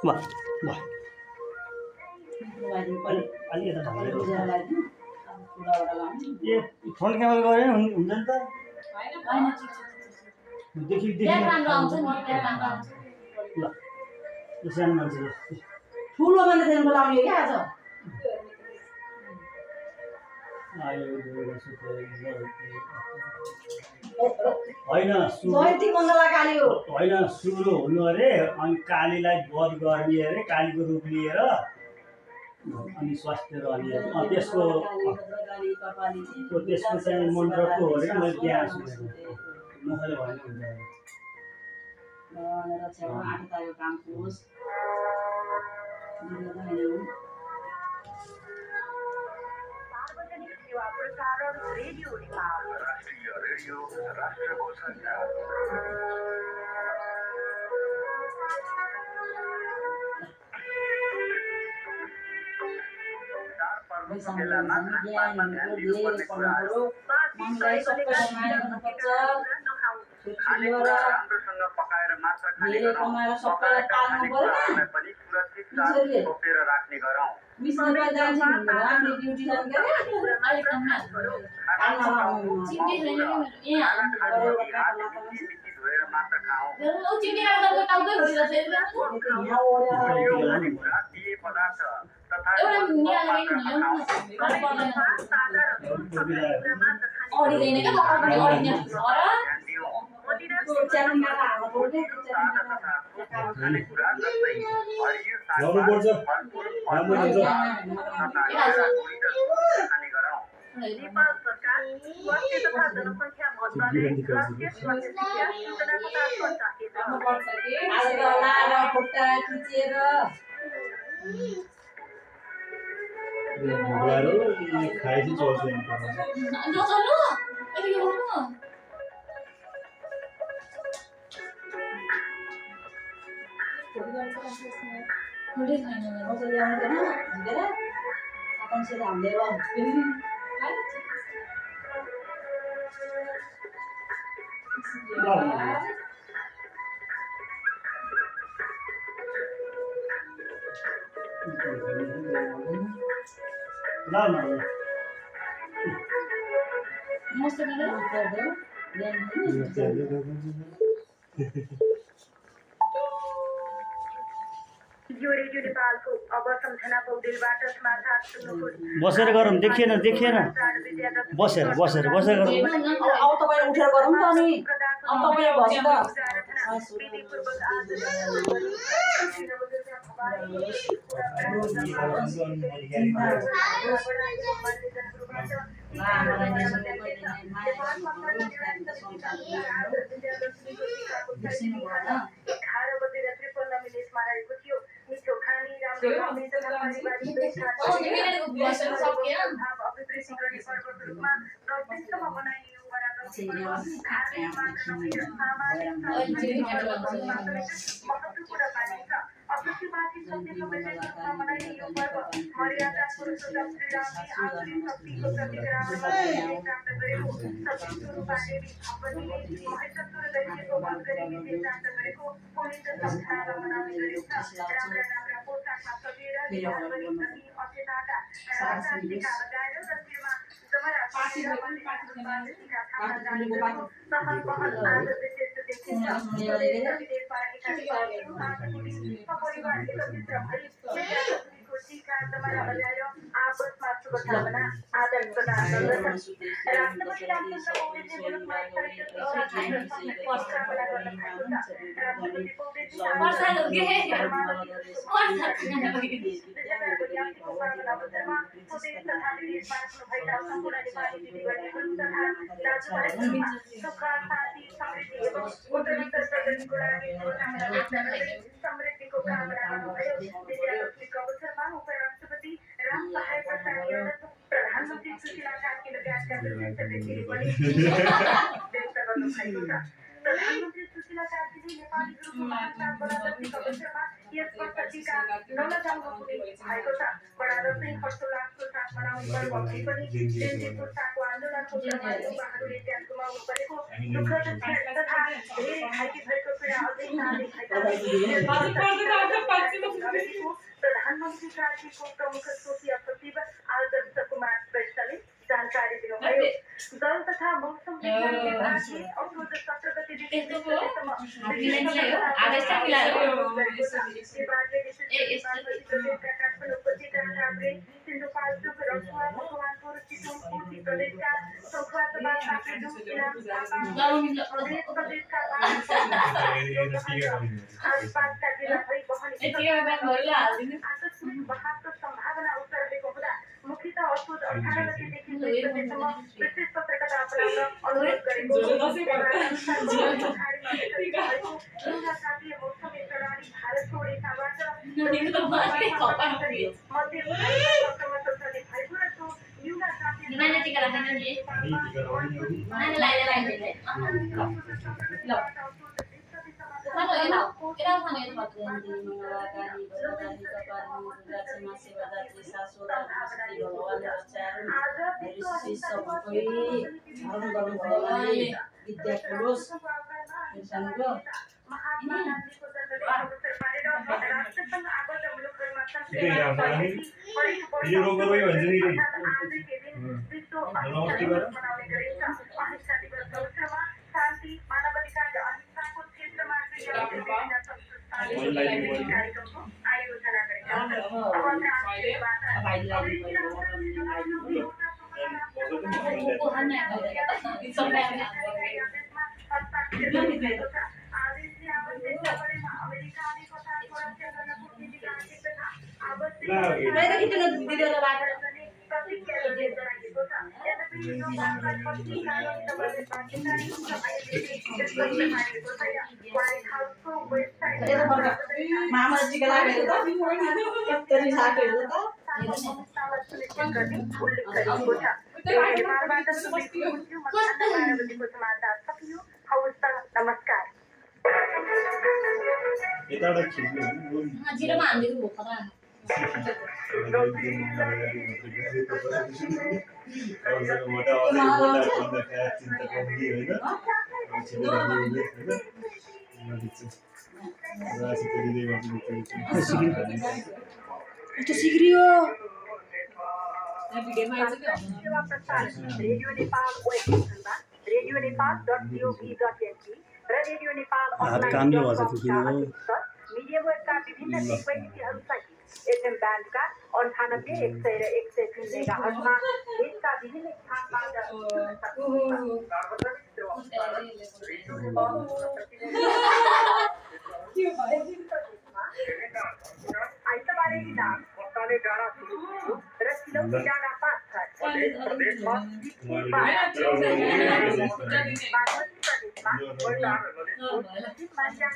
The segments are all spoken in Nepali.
वाह वाह अलि यता ढल्दै यो फ्रन्ट क्यामेरा गरे हुन्छ नि त देखि देखि ल यो सानो मान्छे ठुलो मान्छेको लाउने क्या आज होइन सुरु हुनु अरे अनि कालीलाई वध गर्ने अरे कालीको रूप लिएर अनि स्वास्थ्य रहने त्यसको चाहिँ मन्त्रको हो अरे मैले त्यहाँ सुनेको मुखले भने नेपाल सरकार स्वास्थ्य तथा जनसङ्ख्या मन्त्रालय राष्ट्रिय स्वास्थ्य सूचनाको यो रेडियो नेपालको अब सम्झना पौडेलबाट समाचार सुन्नुहोस्। बसेर गरौँ देखिएन बसेर बसेर बसेर गरौँ अब तपाईँ उठेर गरौँ त अनि अब तपाईँ बस्नु प्रधानमन्त्री सुशीला कार्कीले नेपाली गुरुको महान बडादर्शी कवि शर्मा यस वर्ष टीका नलगाउनु भएको छ। बडादर्शी हर्षोल्लासको साथ मनाउने पर्व भए पनि दिल्ली पुस्ताको आन्दोलनको क्रममा युवाहरूले ज्यान गुमाउनु परेको दुःखद तथा धेरै घाइते भएको पीडा अझै नदेखाएको छ। अमेरिको प्रधानमन्त्री कार्यालयको प्रमुख सचिव सचिव आदर्श कुमार श्रेष्ठले जानकारी दिनुभयो। जल तथा मौसम विज्ञान विभागले असोज 17 गतेदेखि विभागले प्रदेशका काठमाडौँ उपत्यका काभ्रे सिन्धुपाल्चोक रसुवा मकवानपुर चितवन पूर्वी प्रदेशका सौखुवासभा साकेडुङ इलाम प्रदेशका आसपासका जिल्लाभरि बहने आकस्मिक बहावको सम्भावना उच्च रहेको हुँदा मुख्यतः असोज 18 गतेदेखि 20 गतेसम्म विशेष सतर्कता अपनाउन अनुरोध गरेको मौसमी प्रणाली भारत छोडेकाबाट शान्ति मानवाधिकार र अहिंसाको क्षेत्रमा कार्यक्रमको आयोजना गरेका नमस्कार रेडियो नेपाल वेबसाइटमा radionepal.gov.np र रेडियो नेपाल मिडियावेभका विभिन्न फ्रिक्वेन्सीहरूसहित एफएम ब्यान्डका 98, 100 र 103 मेगाहर्जमा देशका विभिन्न स्थानबाट आइतबारे नाम पत्ताले डाँडा सुरु र सिलौटी डाँडा पाँच प्रदेशमा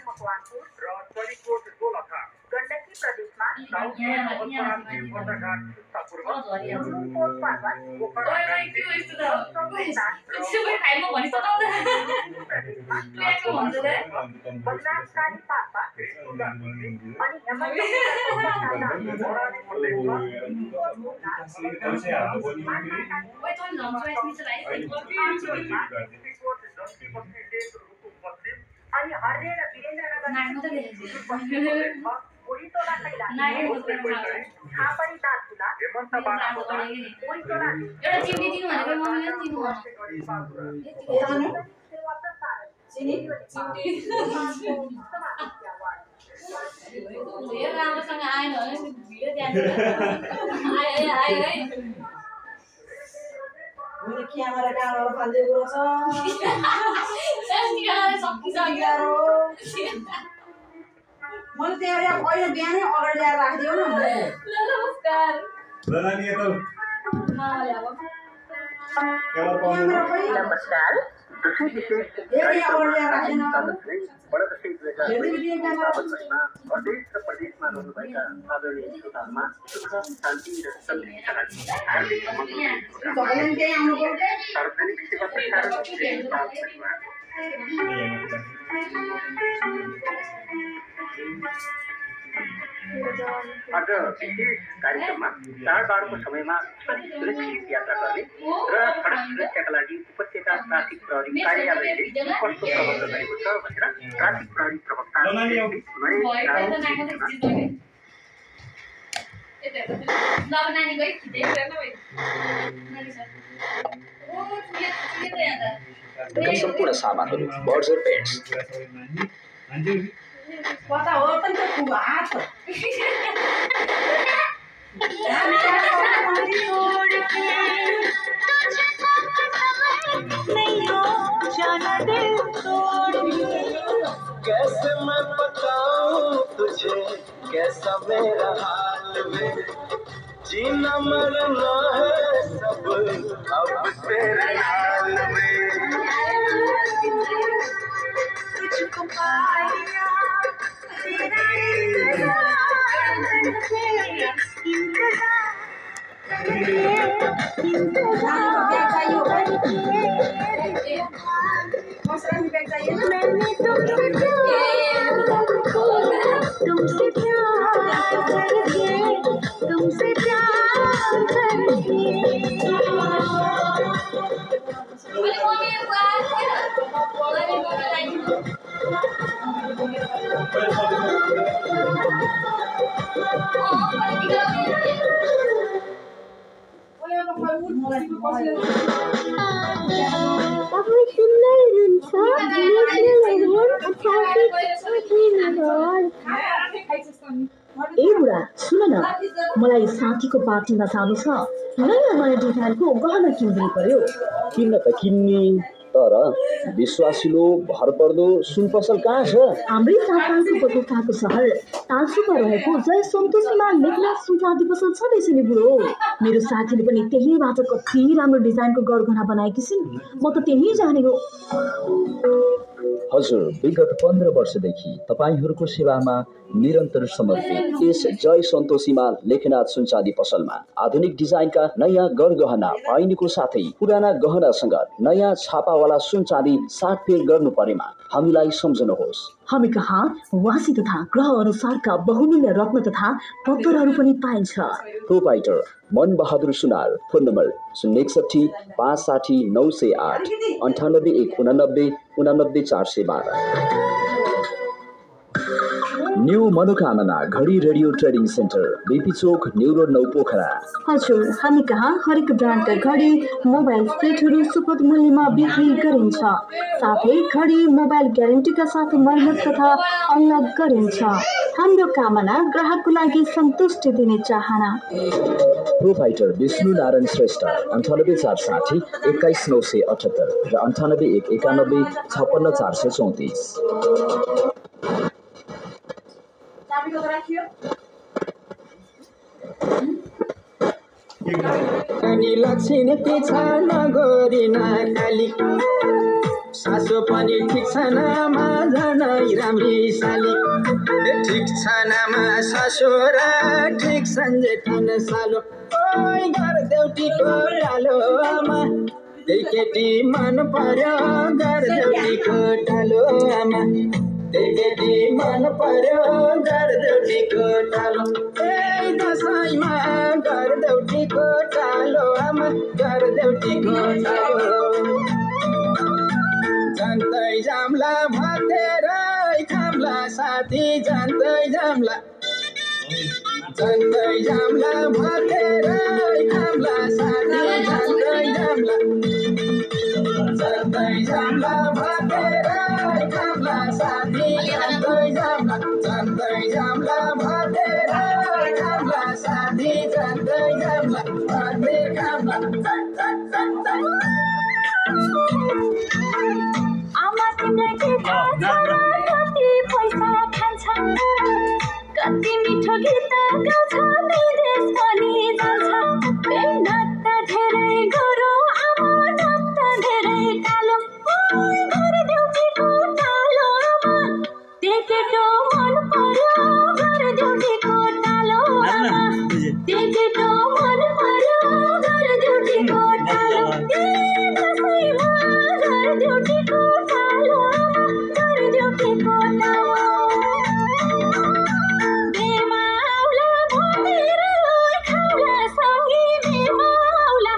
मकवानपुर र चरीकोट गोलखा गण्डकी प्रदेशमा बनासकाली पाल्पा अनि अनि हर्रे र वीरेन्द्रनगर ओडितोला कैला खापरी दासुला ओडितोला एउटा चिम्टी दिनु भनेको मम्मीले दिनु चिनी चिम्टी यो राम्रोसँग आएन भने भिडियो त्यहाँ आयो है मेरो क्यामेरा कालो फाल्दै गएको छ सकिसक्यो मैले त्यहाँ अहिले बिहानै अगाडि ल्याएर राखिदियो न नमस्कार नमस्कार प्रदेश र प्रदेशमा रहनुभएका आदरणीय श्रोताहरूमा सुख शान्ति र समृद्धिका लागि हार्दिक सार्वजनिक सेवा प्रसारण आज विशेष कार्यक्रममा चाडबाडको समयमा सुरक्षित यात्रा गर्ने र सडक सुरक्षाका लागि उपत्यका ट्राफिक प्रहरी कार्यालयले कस्तो प्रबन्ध गरेको छ भनेर ट्राफिक प्रहरी प्रवक्ता सम्पूर्ण सामानहरू बर्जर पेन्ट्स कता हो पनि त खुब हात कैसे मैं बताऊं तुझे कैसा मेरा हाल में जीना मरना है सब अब तेरे हाल में तुझको पाया तेरा तुमसे प्यार करके ए बुढा सुन न मलाई साथीको पार्टीमा जानु छ नयाँ डिजाइनको गहना किन्नु पर्यो किन्न त किन्ने तर विश्वासिलो भरपर्दो सुन पसल कहाँ छ हाम्रै साथीको पत्रिकाको सहर तालसुमा रहेको जय सन्तोषीमा लेखनाथ सुनचाँदी पसल छँदैछ नि बुढो मेरो साथीले पनि त्यहीबाट कति राम्रो डिजाइनको गरगहना बनाएकी छिन् म त त्यही जाने हो हजुर विगत 15 वर्षदेखि तपाईहरूको सेवामा निरन्तर समर्पित यस जय सन्तोषीमा लेखनाथ सुनचाँदी पसलमा आधुनिक डिजाइनका नयाँ गरगहना पाइनुको साथै पुराना गहनासँग नयाँ छापावाला सुनचाँदी साटफेर गर्नु परेमा हामीलाई सम्झनुहोस् हामी कहाँ वासी तथा ग्रह अनुसारका बहुमूल्य रत्न तथा पत्थरहरू पनि पाइन्छ प्रोपाइटर मन बहादुर सुनार फोन नम्बर 061 560 908 98 189 89 412 न्यू मनोकामना घडी रेडियो ट्रेडिङ सेन्टर बीपी चोक न्यू रोड 9 पोखरा हजुर हामी कहाँ हरेक ब्रान्डका घडी मोबाइल सेटहरू सुपथ मूल्यमा बिक्री गरिन्छ साथै घडी मोबाइल ग्यारेन्टीका साथ मर्मत तथा अलग गरिन्छ हाम्रो कामना ग्राहकको लागि सन्तुष्टि दिने चाहना प्रोपाइटर विष्णु नारायण श्रेष्ठ 98460 21978 र 98191 56434 अनि लक्षण पिछा नगरी नखाली सासो पनि ठिक छ नामा झनै राम्री साली ठिक छ नामा सासो र ठिक सन्जेठन सालो ओइ घर देउटीको डालो आमा त्यही केटी मन पर्यो घर देउटीको डालो आमा त्यही केटी मन पर्यो घर देउटीको डालो ए दसैँमा घर देउटीको डालो आमा घर देउटीको डालो जान्दै जाम्ला भतेरै खाम्ला साथी जान्दै जाम्ला भतेरै खाम्ला साथी जान्दै जाम्ला भतेरै खाम्ला साथी जान्दै जाम्ला भतेरै खाम्ला साथी जान्दै जाम्ला भते खाम्ला आमा तिमीलाई के थाहा छ कति पैसा खान्छ कति मिठो गीत गाउँछ विदेश पनि जान्छ नाच धेरै गरौँ आमा नाच धेरै टालो घर देउटीको टालो आमा त्यो केटो मन पर्यो घर देउटीको टालो आमा त्यो केटो मन पर्यो घर देउटीको टालो दसैँमा घर देउटीको टालो आमा घर देउटीको टालो बेमाउला भतेरै खाउला सँगै बेमाउला